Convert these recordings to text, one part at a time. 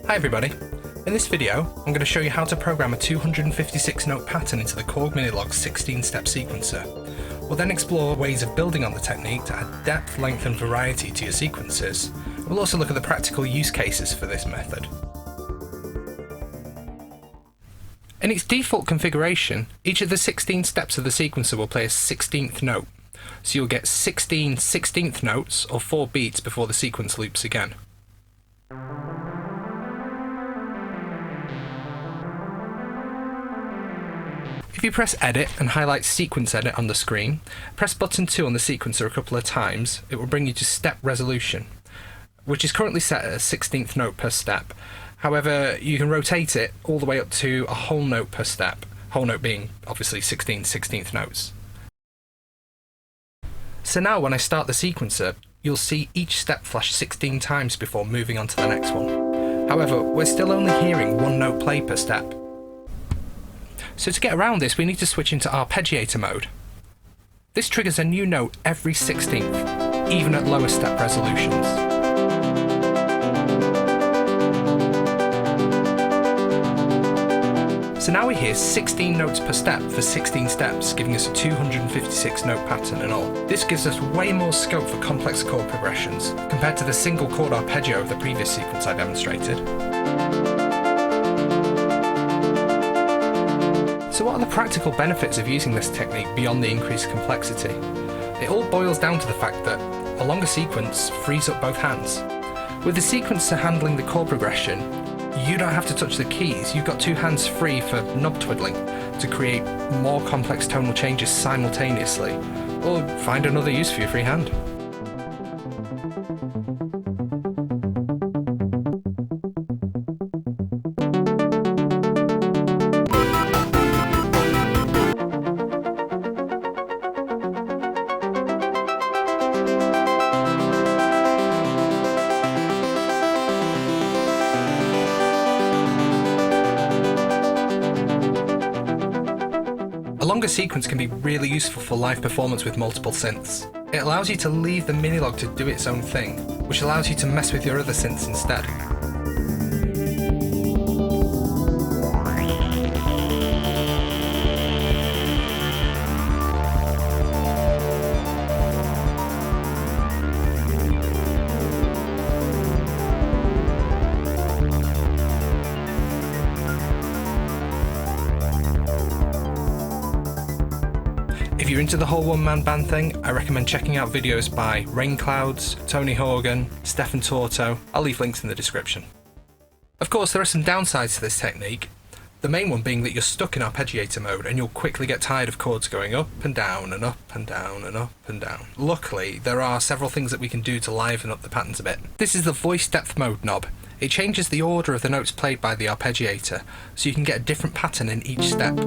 Hi everybody, in this video I'm going to show you how to program a 256 note pattern into the Korg Minilogue 16-step sequencer. We'll then explore ways of building on the technique to add depth, length and variety to your sequences. We'll also look at the practical use cases for this method. In its default configuration, each of the 16 steps of the sequencer will play a 16th note, so you'll get 16 16th notes or 4 beats before the sequence loops again. If you press Edit and highlight Sequence Edit on the screen, press button 2 on the sequencer a couple of times, it will bring you to step resolution, which is currently set at a 16th note per step. However, you can rotate it all the way up to a whole note per step, whole note being obviously 16 16th notes. So now when I start the sequencer, you'll see each step flash 16 times before moving on to the next one. However, we're still only hearing one note play per step. So to get around this, we need to switch into arpeggiator mode. This triggers a new note every 16th, even at lower step resolutions. So now we hear 16 notes per step for 16 steps, giving us a 256 note pattern in all. This gives us way more scope for complex chord progressions, compared to the single chord arpeggio of the previous sequence I demonstrated. So what are the practical benefits of using this technique beyond the increased complexity? It all boils down to the fact that a longer sequence frees up both hands. With the sequencer handling the chord progression, you don't have to touch the keys, you've got two hands free for knob twiddling to create more complex tonal changes simultaneously, or find another use for your free hand. A longer sequence can be really useful for live performance with multiple synths. It allows you to leave the Minilogue to do its own thing, which allows you to mess with your other synths instead. If you're into the whole one-man band thing, I recommend checking out videos by Rain Clouds, Tony Horgan, Stefan Torto. I'll leave links in the description. Of course, there are some downsides to this technique, the main one being that you're stuck in arpeggiator mode and you'll quickly get tired of chords going up and down and up and down and up and down. Luckily, there are several things that we can do to liven up the patterns a bit. This is the voice depth mode knob. It changes the order of the notes played by the arpeggiator, so you can get a different pattern in each step.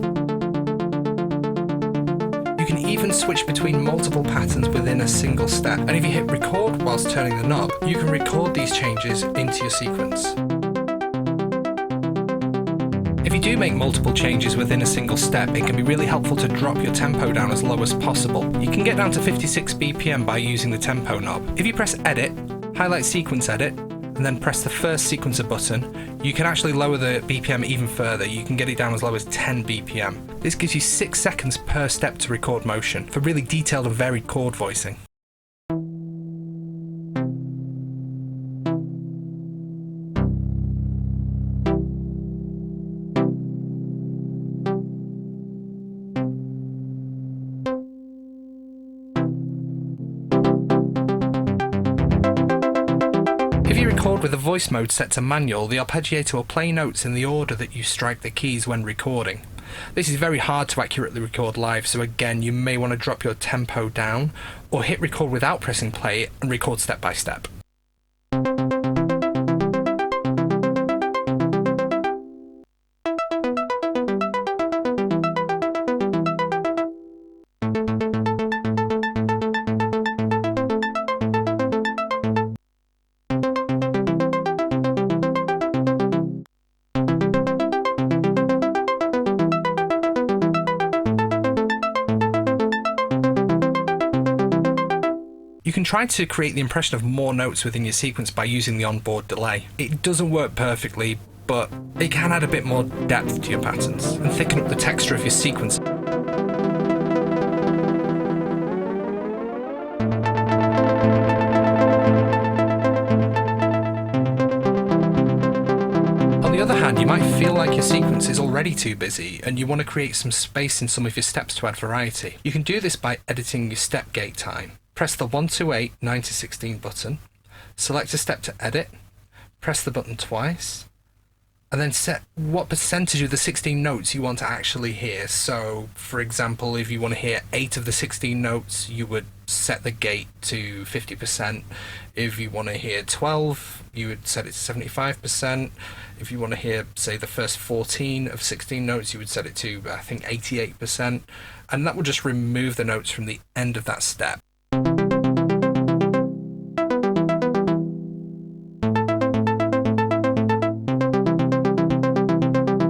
You can even switch between multiple patterns within a single step, and if you hit record whilst turning the knob, you can record these changes into your sequence. If you do make multiple changes within a single step, it can be really helpful to drop your tempo down as low as possible. You can get down to 56 BPM by using the tempo knob. If you press Edit, highlight Sequence Edit, and then press the first sequencer button, you can actually lower the BPM even further. You can get it down as low as 10 BPM. This gives you 6 seconds per step to record motion for really detailed and varied chord voicing. If you record with the voice mode set to manual, the arpeggiator will play notes in the order that you strike the keys when recording. This is very hard to accurately record live, so again you may want to drop your tempo down or hit record without pressing play and record step by step. You can try to create the impression of more notes within your sequence by using the onboard delay. It doesn't work perfectly, but it can add a bit more depth to your patterns and thicken up the texture of your sequence. On the other hand, you might feel like your sequence is already too busy and you want to create some space in some of your steps to add variety. You can do this by editing your step gate time. Press the 128 9-16 button, select a step to edit, press the button twice, and then set what percentage of the 16 notes you want to actually hear. So, for example, if you want to hear 8 of the 16 notes, you would set the gate to 50%. If you want to hear 12, you would set it to 75%. If you want to hear, say, the first 14 of 16 notes, you would set it to, I think, 88%. And that will just remove the notes from the end of that step.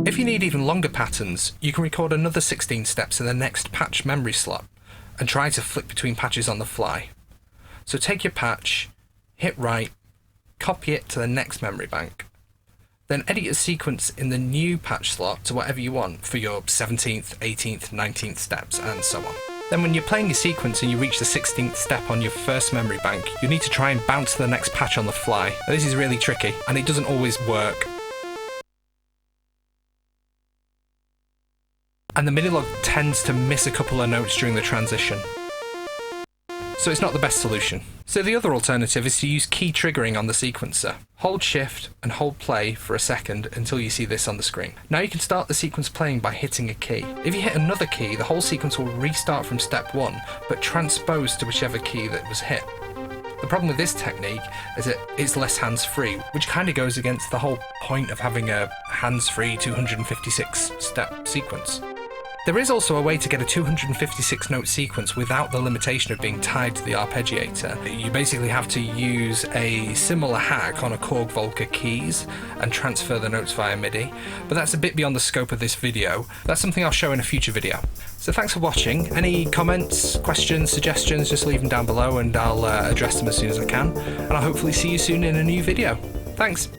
If you need even longer patterns, you can record another 16 steps in the next patch memory slot and try to flick between patches on the fly. So take your patch, hit write, copy it to the next memory bank, then edit your sequence in the new patch slot to whatever you want for your 17th, 18th, 19th steps, and so on. Then when you're playing your sequence and you reach the 16th step on your first memory bank, you need to try and bounce to the next patch on the fly. Now, this is really tricky and it doesn't always work. And the Minilogue tends to miss a couple of notes during the transition. So it's not the best solution. So the other alternative is to use key triggering on the sequencer. Hold shift and hold play for a second until you see this on the screen. Now you can start the sequence playing by hitting a key. If you hit another key, the whole sequence will restart from step 1, but transpose to whichever key that was hit. The problem with this technique is that it's less hands-free, which kind of goes against the whole point of having a hands-free 256 step sequence. There is also a way to get a 256 note sequence without the limitation of being tied to the arpeggiator. You basically have to use a similar hack on a Korg Volca keys and transfer the notes via MIDI, but that's a bit beyond the scope of this video. That's something I'll show in a future video. So thanks for watching. Any comments, questions, suggestions, just leave them down below and I'll address them as soon as I can. And I'll hopefully see you soon in a new video. Thanks!